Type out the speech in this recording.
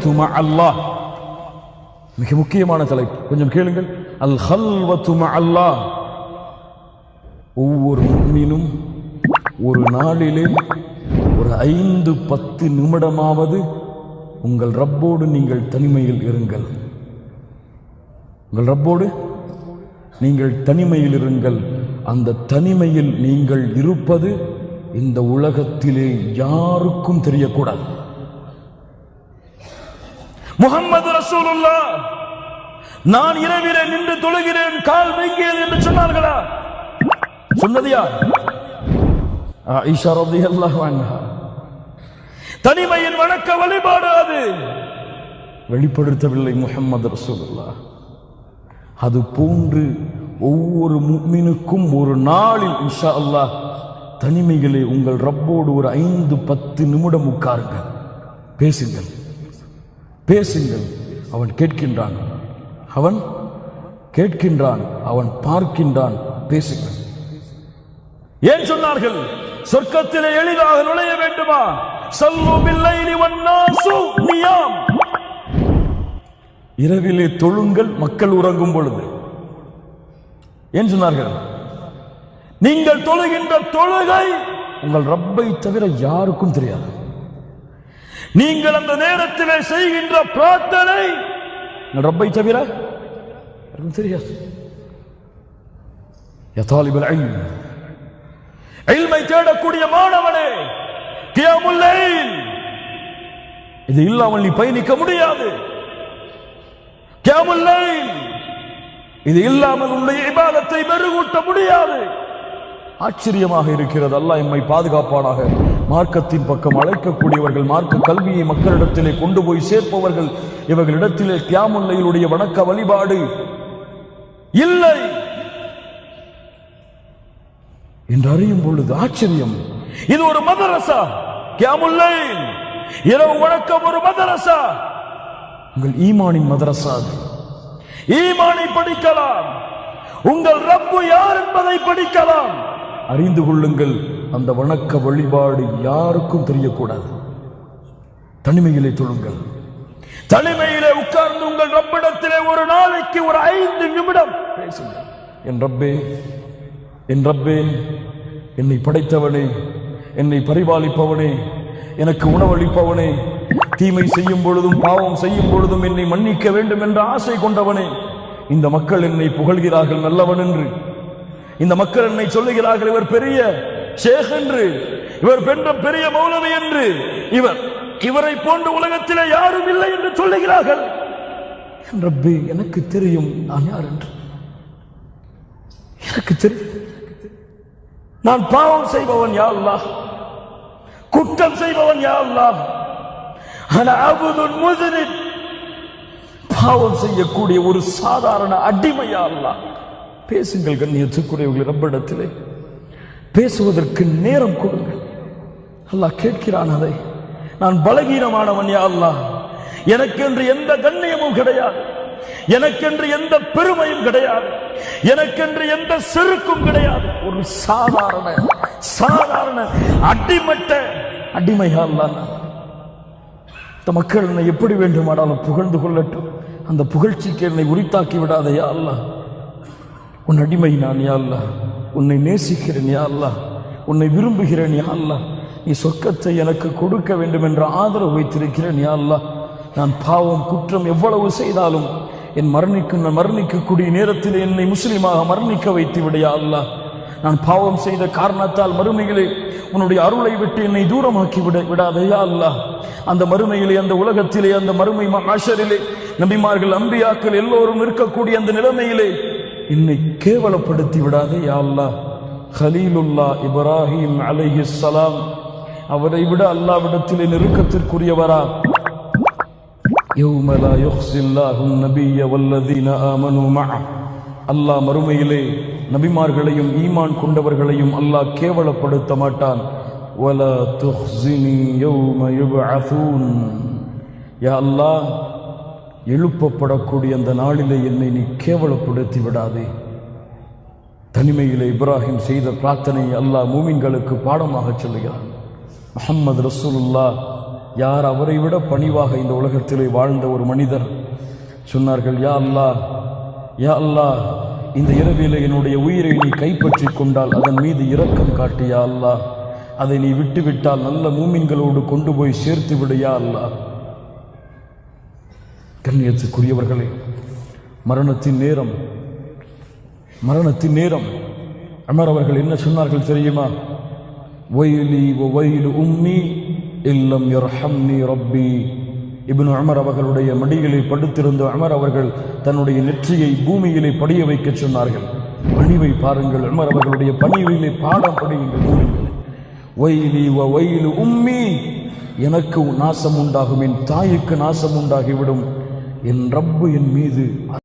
ஹல்வத்து மஅல்லாஹ். மிக முக்கியமான தலைப்பு, கொஞ்சம் கேளுங்கள். அல் ஹல்வத்து மஅல்லாஹ். ஒவ்வொரு முஃமினும் ஒரு நாளிலே ஒரு 5-10 நிமிடமாவது உங்கள் ரப்போடு நீங்கள் தனிமையில் இருங்கள். உங்கள் ரப்போடு நீங்கள் தனிமையில் இருங்கள். அந்த தனிமையில் நீங்கள் இருப்பது இந்த உலகத்திலே யாருக்கும் தெரியக்கூடாது. முஹம்மது ரசூலுல்லாஹ் நான் இரவிலே நின்று தொழுகிறேன், கால் வைக்கிறேன் என்று சொன்னார்களா? சொன்னது யார்? ஆயிஷா ரலியல்லாஹு அன்ஹா. தனிமையின் வணக்க வழிபாடு அது வெளிப்படுத்தவில்லை முஹம்மது ரசூலுல்லாஹ். அது போன்று ஒவ்வொரு முஃமினுக்கும் ஒரு நாளில் இன்ஷா அல்லாஹ் தனிமையிலே உங்கள் ரப்போடு ஒரு 5-10 நிமிடம் உட்காருங்கள், பேசுங்கள், பேசுங்கள். அவன் கேட்கின்றான், அவன் கேட்கின்றான், அவன் பார்க்கின்றான். பேசுங்கள். ஏன் சொன்னார்கள்? சொர்க்கத்திலே எளிதாக நுழைய வேண்டுமா? ஸல்லு பில்லைலி வன்னாஸு நியாம். இரவிலே தொழுங்கள், மக்கள் உறங்கும் பொழுது. ஏன் சொன்னார்கள்? நீங்கள் தொழுகின்ற தொழுகை உங்கள் ரப்பை தவிர யாருக்கும் தெரியாது. நீங்கள் அந்த நேரத்திலே செய்கின்ற பிரார்த்தனை உங்கள் ரப்பை தவிர யாருக்கும் தெரியாது. யா தாலிபுல் இல்ம், இல்மை தேடக்கூடிய மாணவனே, கியாமுல் லைல் இது இல்லாமல் நீ பயணிக்க முடியாது. கியாமுல் லைல் இது இல்லாமல் உன்னுடைய இபாதத்தை மெருகூட்ட முடியாது. ஆச்சரியமாக இருக்கிறது. அல்லாஹ் எம்மை பாதுகாப்பானாக. மார்க்கத்தின் பக்கம் அழைக்கக்கூடியவர்கள், மார்க்க கல்வியை மக்களிடத்திலே கொண்டு போய் சேர்ப்பவர்கள், இவர்களிடத்திலே கியாமுல் லைலுடைய வணக்க வழிபாடு இல்லை என்று அறியும் பொழுது ஆச்சரியம். இது ஒரு மதரசா. கியாமுல் லைல் இரவு வணக்கம் ஒரு மதரசா. உங்கள் ஈமானின் மதரசா. ஈமானை படிக்கலாம், உங்கள் ரப்பு யார் என்பதை படிக்கலாம். அறிந்து கொள்ளுங்கள். அந்த வணக்க வழிபாடு யாருக்கும் தெரியக்கூடாது. தனிமையிலே தொழுங்கள். தனிமையிலே உட்கார்ந்து உங்கள் ரப்பிடத்திலே ஒரு நாளைக்கு ஒரு 5 நிமிடம் பேசுங்கள். என் ரப்பே, என் ரப்பே, என்னை படைத்தவனே, என்னை பரிபாலிப்பவனே, எனக்கு உணவளிப்பவனே, தீமை செய்யும் பொழுதும் பாவம் செய்யும் பொழுதும் என்னை மன்னிக்க வேண்டும் என்ற ஆசை கொண்டவனே, இந்த மக்கள் என்னை புகழ்கிறார்கள் நல்லவன் என்று, இந்த மக்கள் என்னை சொல்லுகிறார்கள் இவர் பெரிய ஷேக் என்று, இவர் பெரிய மௌலவி என்று, இவரை போன்ற உலகத்திலே யாரும் இல்லை என்று சொல்லுகிறார்கள். ரப்பே, எனக்கு தெரியும் நான் யார் என்று. எனக்கு தெரியும் நான் பாவம் செய்பவன் யா அல்லாஹ், குற்றம் செய்பவன் யா அல்லாஹ். அன அபுதுன் முஸ்லிம், பாவம் செய்யக்கூடிய ஒரு சாதாரண அடிமை யா அல்லாஹ். பேசுங்கள் கண்ணியத்துக்குரியவர்கள், ரப்பிடத்திலே பேசுவதற்கு நேரம் கொடுங்கள். அல்லாஹ் கேட்கிறான் அதை. நான் பலகீனமானவன் யா அல்லாஹ், எனக்கென்று எந்த கண்ணியமும் கிடையாது, எனக்கென்று எந்த பெருமையும் கிடையாது, எனக்கென்று எந்த செருக்கும் கிடையாது. ஒரு சாதாரண அடிமட்ட அடிமையா அல்லாஹ். இந்த மக்கள் என்னை எப்படி வேண்டுமானாலும் புகழ்ந்து கொள்ளட்டும், அந்த புகழ்ச்சிக்கு என்னை உரித்தாக்கி விடாத யா அல்லாஹ். உன் அடிமை நான் யா அல்லாஹ், உன்னை நேசிக்கிறேன் யா அல்லாஹ், உன்னை விரும்புகிறேன் யா அல்லாஹ். நீ சொர்க்கத்தை எனக்கு கொடுக்க வேண்டும் என்ற ஆதரவு வைத்திருக்கிறேன் யா அல்லாஹ். நான் பாவம் குற்றம் எவ்வளவு செய்தாலும் என் மரணிக்கக்கூடிய நேரத்தில் என்னை முஸ்லிமாக மரணிக்க வைத்து விடையா அல்லாஹ். நான் பாவம் செய்த காரணத்தால் மறுமையிலே உன்னுடைய அருளை விட்டு என்னை தூரமாக்கி விடாதையா அல்லாஹ். அந்த மறுமையிலே, அந்த உலகத்திலே, அந்த மறுமை மஹ்ஷரிலே நபிமார்கள் அம்பியாக்கள் எல்லோரும் இருக்கக்கூடிய அந்த நிலைமையிலே என்னை கேவலப்படுத்தி விடாதே யா அல்லாஹ். கலீலுல்லாஹ் இப்ராஹிம் அலைஹிஸ்ஸலாம், அவரை விட அல்லாஹ்விடத்திலே நெருக்கத்திற்குரியவரா? யௌம லா யுஹ்ஸில்லாஹு நபிய்ய வல்லதீன ஆமனூ மஅஹ். அல்லாஹ் மறுமையிலே நபிமார்களையும் ஈமான் கொண்டவர்களையும் அல்லாஹ் கேவலப்படுத்த மாட்டான். வலா துஹ்ஸினி யௌம யுபஅஸூன். யா அல்லாஹ், எழுப்பப்படக்கூடிய அந்த நாளிலே என்னை நீ கேவலப்படுத்தி விடாதே. தனிமையிலே இப்ராஹிம் செய்த பிரார்த்தனை அல்லாஹ் மூமின்களுக்கு பாடமாக சொல்லுகிறான். முஹம்மது ரசூலுல்லாஹ் யார் அவரை விட பணிவாக இந்த உலகத்திலே வாழ்ந்த ஒரு மனிதர் சொன்னார்கள், யா அல்லாஹ், யா அல்லாஹ், இந்த இரவிலே என்னுடைய உயிரை நீ கைப்பற்றி கொண்டால் அதன் மீது இரக்கம் காட்டு யா அல்லாஹ், அதை நீ விட்டுவிட்டால் நல்ல மூமின்களோடு கொண்டு போய் சேர்த்து விடு யா அல்லாஹ். கண்ணியத்துக்குரியவர்களே, மரணத்தின் நேரம் உமர் அவர்கள் என்ன சொன்னார்கள் தெரியுமா? வைலி வ வைலு உம்மி இல்லம் யர்ஹம்னி ரப்பி. இப்னு உமர் அவர்களுடைய மடியிலே படுத்திருந்த உமர் அவர்கள் தன்னுடைய நெற்றியை பூமியிலே படிய வைக்க சொன்னார்கள். பணிவை பாருங்கள், உமர் அவர்களுடைய பணிவிலே பாடம் படியுங்கள். வைலி வ வைலு உம்மி, எனக்கு நாசம் உண்டாகும், என் தாய்க்கு நாசம் உண்டாகிவிடும், என் ரப்பு என் மீது